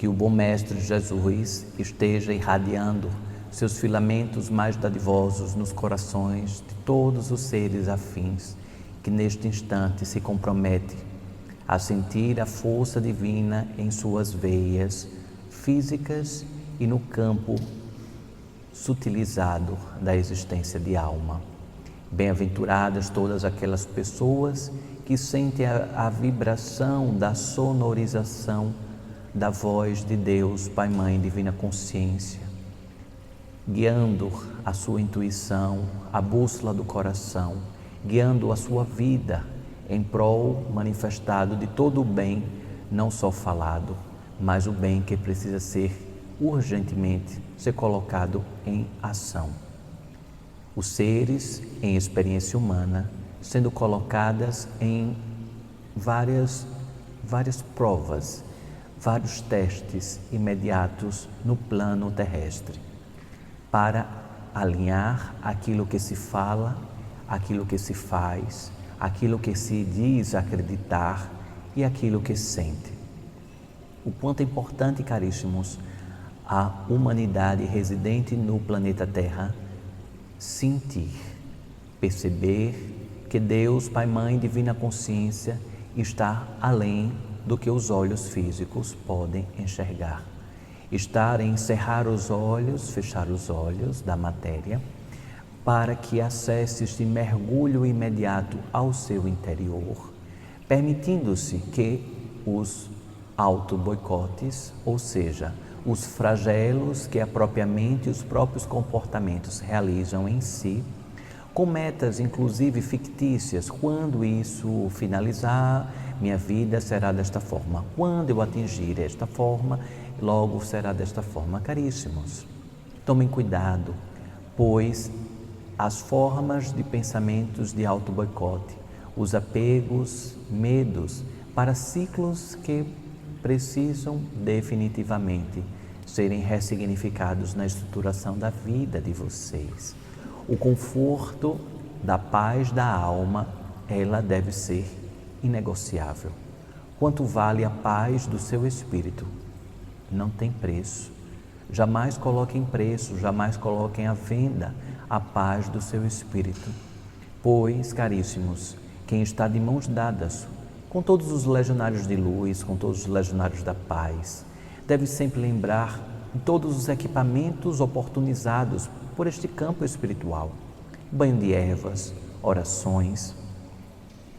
que o bom Mestre Jesus esteja irradiando seus filamentos mais dadivosos nos corações de todos os seres afins que neste instante se compromete a sentir a força divina em suas veias físicas e no campo sutilizado da existência de alma. Bem-aventuradas todas aquelas pessoas que sentem a vibração da sonorização da voz de Deus, Pai, Mãe, Divina Consciência, guiando a sua intuição, a bússola do coração, guiando a sua vida em prol manifestado de todo o bem, não só falado, mas o bem que precisa ser urgentemente ser colocado em ação. Os seres em experiência humana sendo colocadas em várias provas, vários testes imediatos no plano terrestre, para alinhar aquilo que se fala, aquilo que se faz, aquilo que se diz acreditar e aquilo que sente. O quanto é importante, caríssimos, a humanidade residente no planeta Terra sentir, perceber que Deus, Pai, Mãe, Divina Consciência está além do que os olhos físicos podem enxergar. Estar em cerrar os olhos, fechar os olhos da matéria, para que acesse este mergulho imediato ao seu interior, permitindo-se que os auto-boicotes, ou seja, os flagelos que a própria mente e os próprios comportamentos realizam em si, com metas inclusive fictícias. Quando isso finalizar, minha vida será desta forma. Quando eu atingir esta forma, logo será desta forma. Caríssimos, tomem cuidado, pois as formas de pensamentos de auto-boicote, os apegos, medos para ciclos que precisam definitivamente serem ressignificados na estruturação da vida de vocês. O conforto da paz da alma, ela deve ser inegociável. Quanto vale a paz do seu espírito? Não tem preço. Jamais coloquem preço, jamais coloquem à venda a paz do seu espírito. Pois, caríssimos, quem está de mãos dadas com todos os legionários de luz, com todos os legionários da paz, deve sempre lembrar de todos os equipamentos oportunizados por este campo espiritual: banho de ervas, orações,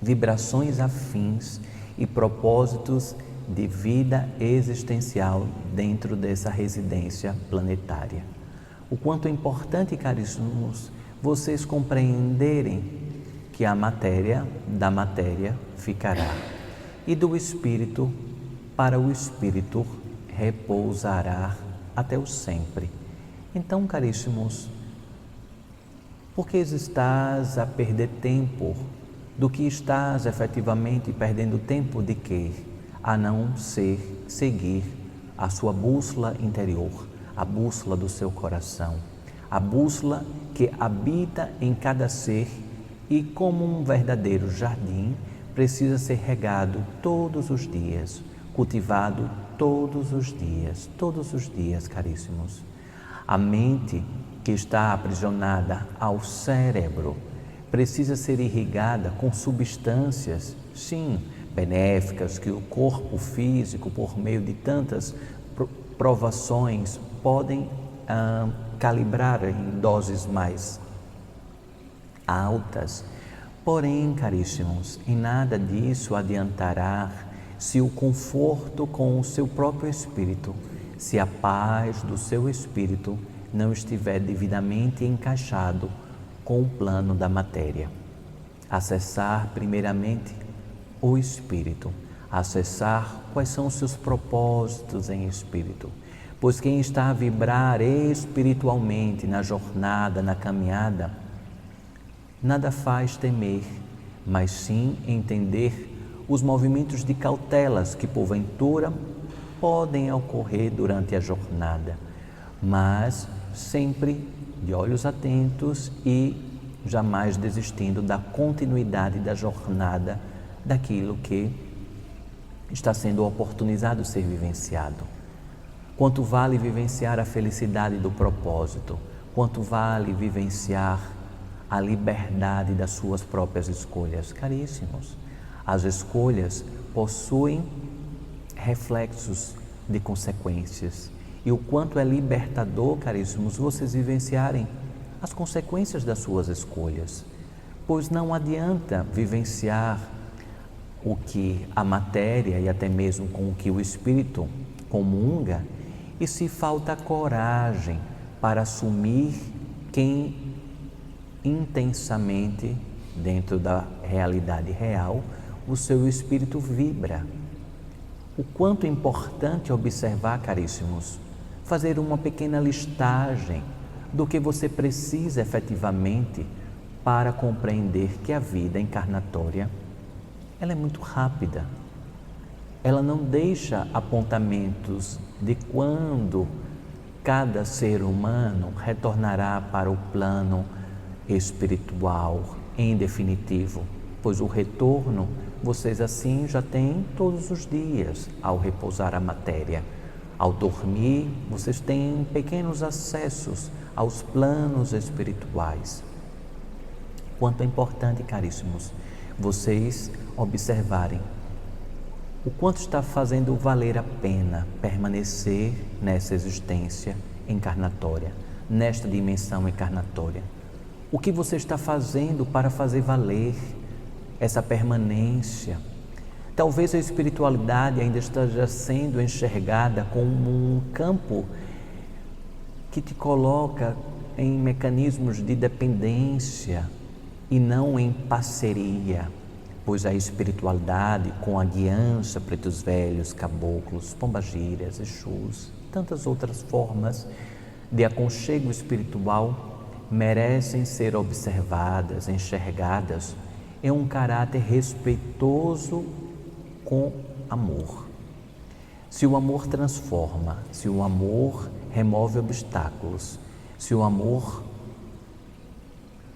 vibrações afins e propósitos de vida existencial dentro dessa residência planetária. O quanto é importante, caríssimos, vocês compreenderem que a matéria da matéria ficará e do espírito para o espírito repousará até o sempre. Então, caríssimos, por que estás a perder tempo? Do que estás efetivamente perdendo tempo de quê? A não ser seguir a sua bússola interior, a bússola do seu coração, a bússola que habita em cada ser e, como um verdadeiro jardim, precisa ser regado todos os dias, cultivado todos os dias, caríssimos. A mente que está aprisionada ao cérebro precisa ser irrigada com substâncias, sim, benéficas, que o corpo físico, por meio de tantas provações, podem calibrar em doses mais altas. Porém, caríssimos, em nada disso adiantará se o conforto com o seu próprio espírito, se a paz do seu espírito não estiver devidamente encaixado com o plano da matéria. Acessar primeiramente o espírito, acessar quais são os seus propósitos em espírito, pois quem está a vibrar espiritualmente na jornada, na caminhada, nada faz temer, mas sim entender os movimentos de cautelas que porventura podem ocorrer durante a jornada, mas sempre de olhos atentos e jamais desistindo da continuidade da jornada, daquilo que está sendo oportunizado ser vivenciado. Quanto vale vivenciar a felicidade do propósito? Quanto vale vivenciar a liberdade das suas próprias escolhas? Caríssimos, as escolhas possuem reflexos de consequências. E o quanto é libertador, caríssimos, vocês vivenciarem as consequências das suas escolhas. Pois não adianta vivenciar o que a matéria e até mesmo com o que o espírito comunga e se falta coragem para assumir quem intensamente, dentro da realidade real, o seu espírito vibra. O quanto é importante observar, caríssimos, fazer uma pequena listagem do que você precisa efetivamente para compreender que a vida encarnatória, ela é muito rápida. Ela não deixa apontamentos de quando cada ser humano retornará para o plano espiritual em definitivo, pois o retorno vocês assim já têm todos os dias ao repousar a matéria. Ao dormir, vocês têm pequenos acessos aos planos espirituais. Quanto é importante, caríssimos, vocês observarem o quanto está fazendo valer a pena permanecer nessa existência encarnatória, nesta dimensão encarnatória. O que você está fazendo para fazer valer essa permanência? Talvez a espiritualidade ainda esteja sendo enxergada como um campo que te coloca em mecanismos de dependência e não em parceria, pois a espiritualidade, com a guiança, pretos velhos, caboclos, pombagiras, exus, tantas outras formas de aconchego espiritual, merecem ser observadas, enxergadas em um caráter respeitoso com amor. Se o amor transforma, se o amor remove obstáculos, se o amor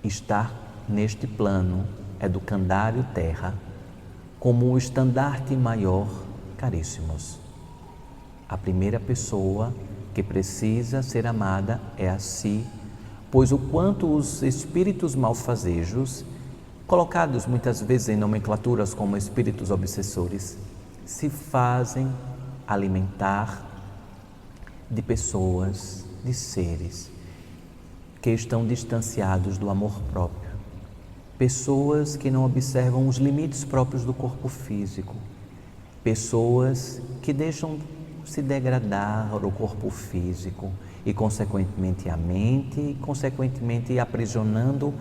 está neste plano educandário terra, como um estandarte maior, caríssimos, a primeira pessoa que precisa ser amada é a si, pois o quanto os espíritos malfazejos, colocados muitas vezes em nomenclaturas como espíritos obsessores, se fazem alimentar de pessoas, de seres que estão distanciados do amor próprio, pessoas que não observam os limites próprios do corpo físico, pessoas que deixam se degradar o corpo físico e consequentemente a mente e consequentemente aprisionando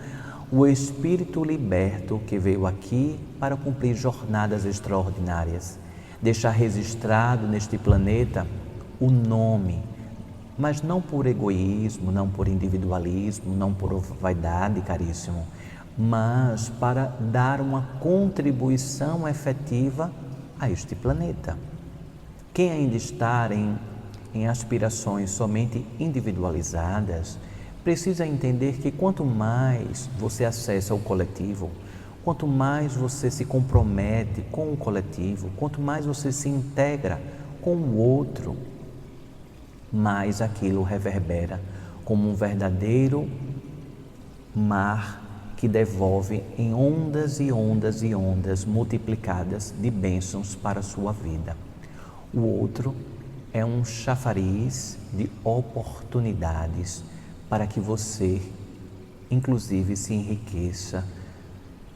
o espírito liberto que veio aqui para cumprir jornadas extraordinárias, deixar registrado neste planeta o nome, mas não por egoísmo, não por individualismo, não por vaidade, caríssimo, mas para dar uma contribuição efetiva a este planeta. Quem ainda está em aspirações somente individualizadas, precisa entender que quanto mais você acessa o coletivo, quanto mais você se compromete com o coletivo, quanto mais você se integra com o outro, mais aquilo reverbera como um verdadeiro mar que devolve em ondas e ondas e ondas multiplicadas de bênçãos para a sua vida. O outro é um chafariz de oportunidades para que você, inclusive, se enriqueça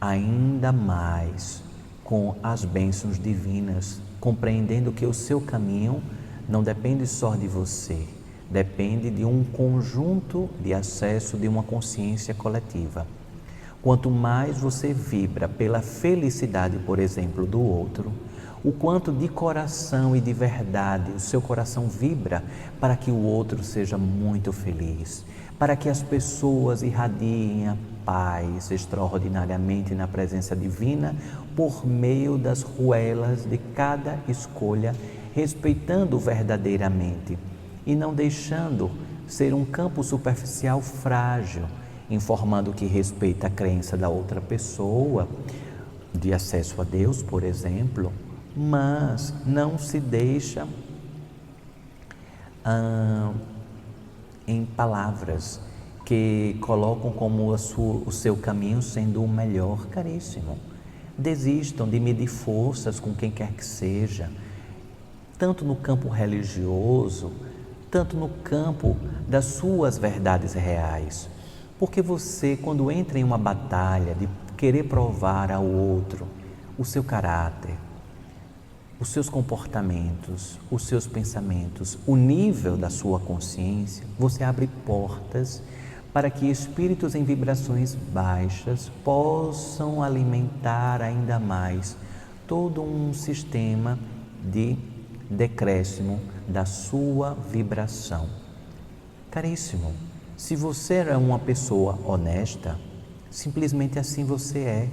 ainda mais com as bênçãos divinas, compreendendo que o seu caminho não depende só de você, depende de um conjunto de acesso de uma consciência coletiva. Quanto mais você vibra pela felicidade, por exemplo, do outro, o quanto de coração e de verdade o seu coração vibra para que o outro seja muito feliz, para que as pessoas irradiem a paz extraordinariamente na presença divina por meio das ruelas de cada escolha, respeitando verdadeiramente e não deixando ser um campo superficial frágil, informando que respeita a crença da outra pessoa, de acesso a Deus, por exemplo, mas não se deixa em palavras que colocam como o seu caminho sendo o melhor. Caríssimo, desistam de medir forças com quem quer que seja, tanto no campo religioso, tanto no campo das suas verdades reais. Porque você, quando entra em uma batalha de querer provar ao outro o seu caráter, os seus comportamentos, os seus pensamentos, o nível da sua consciência, você abre portas para que espíritos em vibrações baixas possam alimentar ainda mais todo um sistema de decréscimo da sua vibração. Caríssimo, se você é uma pessoa honesta, simplesmente assim você é.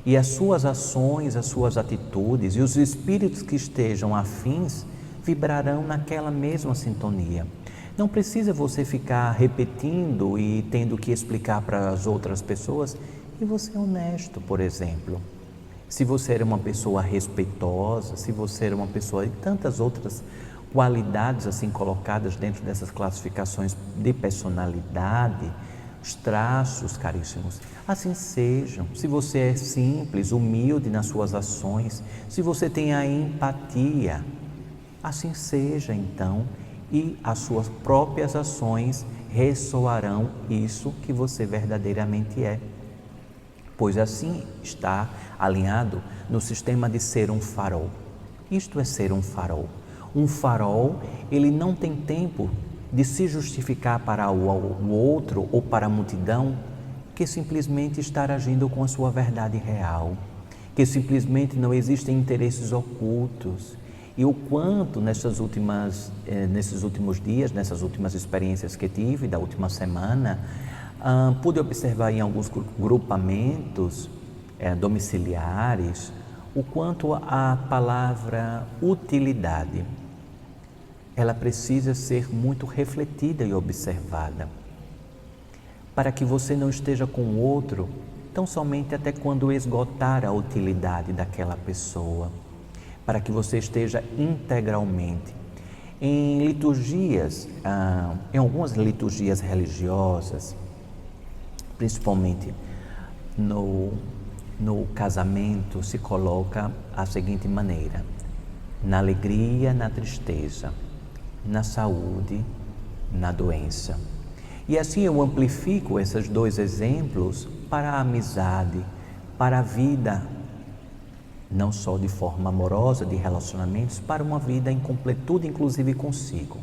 E as suas ações, as suas atitudes e os espíritos que estejam afins vibrarão naquela mesma sintonia. Não precisa você ficar repetindo e tendo que explicar para as outras pessoas que você é honesto, por exemplo. Se você era uma pessoa respeitosa, se você era uma pessoa de tantas outras qualidades assim colocadas dentro dessas classificações de personalidade, os traços, caríssimos, assim sejam. Se você é simples, humilde nas suas ações, se você tem a empatia, assim seja então, e as suas próprias ações ressoarão isso que você verdadeiramente é. Pois assim está alinhado no sistema de ser um farol. Isto é ser um farol. Um farol, ele não tem tempo de se justificar para o outro ou para a multidão, que simplesmente estar agindo com a sua verdade real, que simplesmente não existem interesses ocultos. E o quanto nesses últimos dias, nessas últimas experiências que tive, da última semana, pude observar em alguns grupamentos domiciliares, o quanto a palavra utilidade, ela precisa ser muito refletida e observada, para que você não esteja com o outro tão somente até quando esgotar a utilidade daquela pessoa, para que você esteja integralmente. Em liturgias, em algumas liturgias religiosas, principalmente no casamento, se coloca a seguinte maneira: na alegria, na tristeza, na saúde, na doença. E assim eu amplifico esses dois exemplos para a amizade, para a vida, não só de forma amorosa, de relacionamentos, para uma vida em completude, inclusive consigo.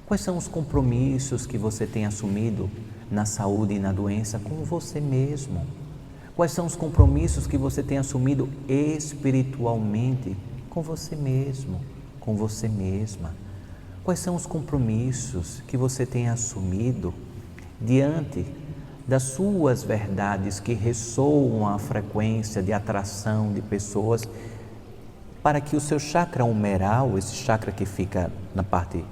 Quais são os compromissos que você tem assumido na saúde e na doença com você mesmo? Quais são os compromissos que você tem assumido espiritualmente com você mesmo, com você mesma? Quais são os compromissos que você tem assumido diante das suas verdades que ressoam a frequência de atração de pessoas, para que o seu chakra humeral, esse chakra que fica na parte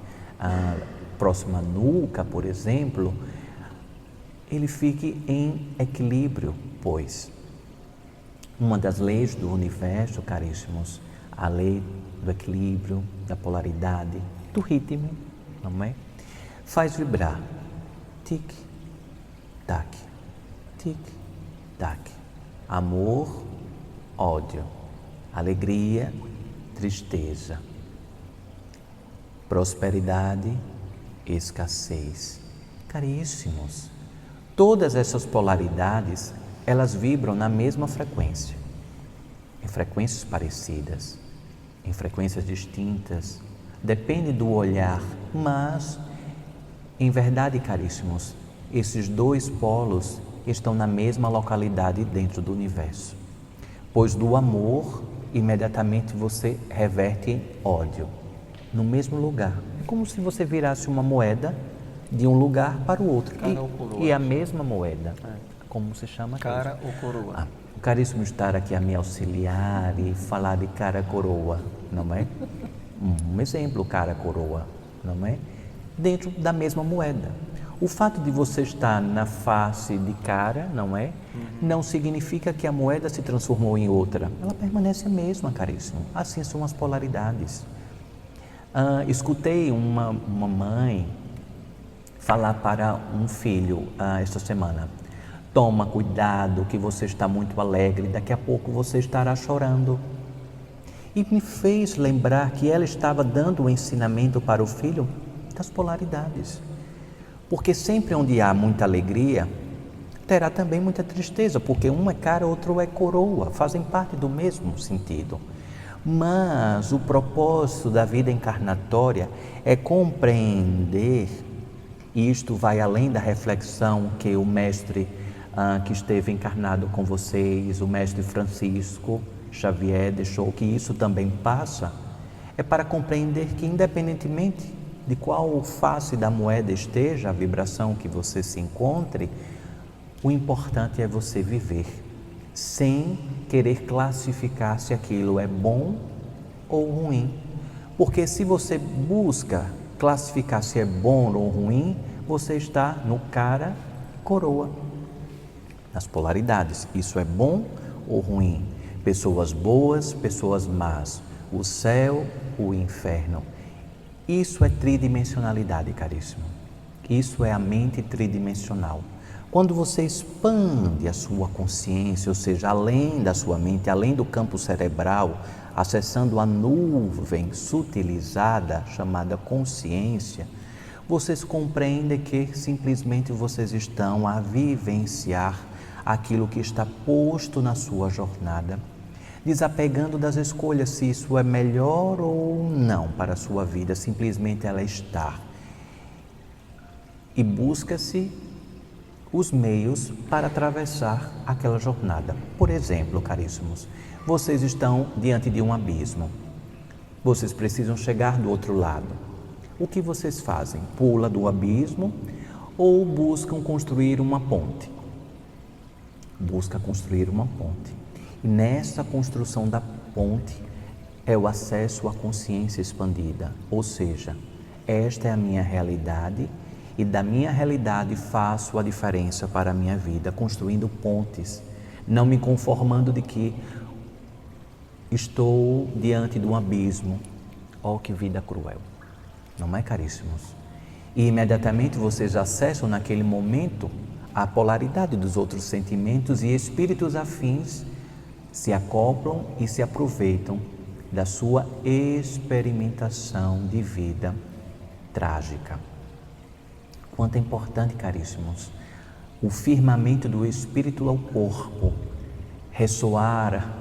próxima à nuca, por exemplo, ele fique em equilíbrio, pois uma das leis do universo, caríssimos, a lei do equilíbrio, da polaridade, do ritmo, não é? Faz vibrar tic-tac, tic-tac, amor, ódio, alegria, tristeza, prosperidade, escassez. Caríssimos, todas essas polaridades, elas vibram na mesma frequência, em frequências parecidas, em frequências distintas, depende do olhar, mas, em verdade, caríssimos, esses dois polos estão na mesma localidade dentro do universo, pois do amor, imediatamente você reverte em ódio, no mesmo lugar. É como se você virasse uma moeda de um lugar para o outro, e a mesma moeda, como se chama? Cara ou coroa? O caríssimo estar aqui a me auxiliar e falar de cara-coroa, não é? Um exemplo, cara-coroa, não é? Dentro da mesma moeda. O fato de você estar na face de cara, não é? Não significa que a moeda se transformou em outra. Ela permanece a mesma, caríssimo. Assim são as polaridades. Escutei uma mãe falar para um filho esta semana: toma cuidado que você está muito alegre, daqui a pouco você estará chorando. E me fez lembrar que ela estava dando um ensinamento para o filho das polaridades. Porque sempre onde há muita alegria, terá também muita tristeza, porque um é cara, outro é coroa, fazem parte do mesmo sentido. Mas o propósito da vida encarnatória é compreender, e isto vai além da reflexão que o mestre que esteve encarnado com vocês, o mestre Francisco Xavier, deixou, que isso também passa, é para compreender que independentemente de qual face da moeda esteja a vibração que você se encontre, o importante é você viver, sem querer classificar se aquilo é bom ou ruim. Porque se você busca classificar se é bom ou ruim, você está no cara coroa, nas polaridades. Isso é bom ou ruim? Pessoas boas, pessoas más, o céu, o inferno. Isso é tridimensionalidade, caríssimo. Isso é a mente tridimensional. Quando você expande a sua consciência, ou seja, além da sua mente, além do campo cerebral, acessando a nuvem sutilizada chamada consciência, vocês compreendem que simplesmente vocês estão a vivenciar aquilo que está posto na sua jornada, desapegando das escolhas se isso é melhor ou não para a sua vida, simplesmente ela está. E busca-se os meios para atravessar aquela jornada. Por exemplo, caríssimos, vocês estão diante de um abismo. Vocês precisam chegar do outro lado. O que vocês fazem? Pula do abismo ou buscam construir uma ponte? Busca construir uma ponte. E nessa construção da ponte é o acesso à consciência expandida. Ou seja, esta é a minha realidade e da minha realidade faço a diferença para a minha vida, construindo pontes, não me conformando de que estou diante de um abismo. Oh, que vida cruel! Não é, caríssimos? E imediatamente vocês acessam naquele momento a polaridade dos outros sentimentos e espíritos afins se acoplam e se aproveitam da sua experimentação de vida trágica. Quanto é importante, caríssimos, o firmamento do espírito ao corpo, ressoar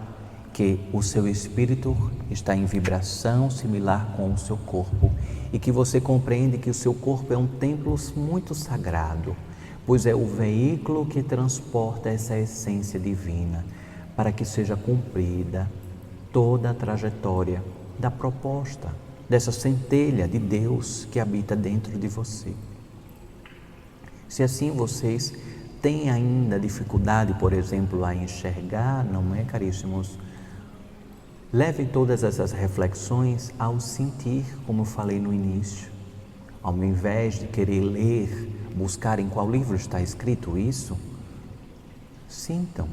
que o seu espírito está em vibração similar com o seu corpo e que você compreende que o seu corpo é um templo muito sagrado, pois é o veículo que transporta essa essência divina para que seja cumprida toda a trajetória da proposta, dessa centelha de Deus que habita dentro de você. Se assim vocês têm ainda dificuldade, por exemplo, a enxergar, não é, caríssimos? Levem todas essas reflexões ao sentir, como eu falei no início. Ao invés de querer ler, buscar em qual livro está escrito isso, sintam.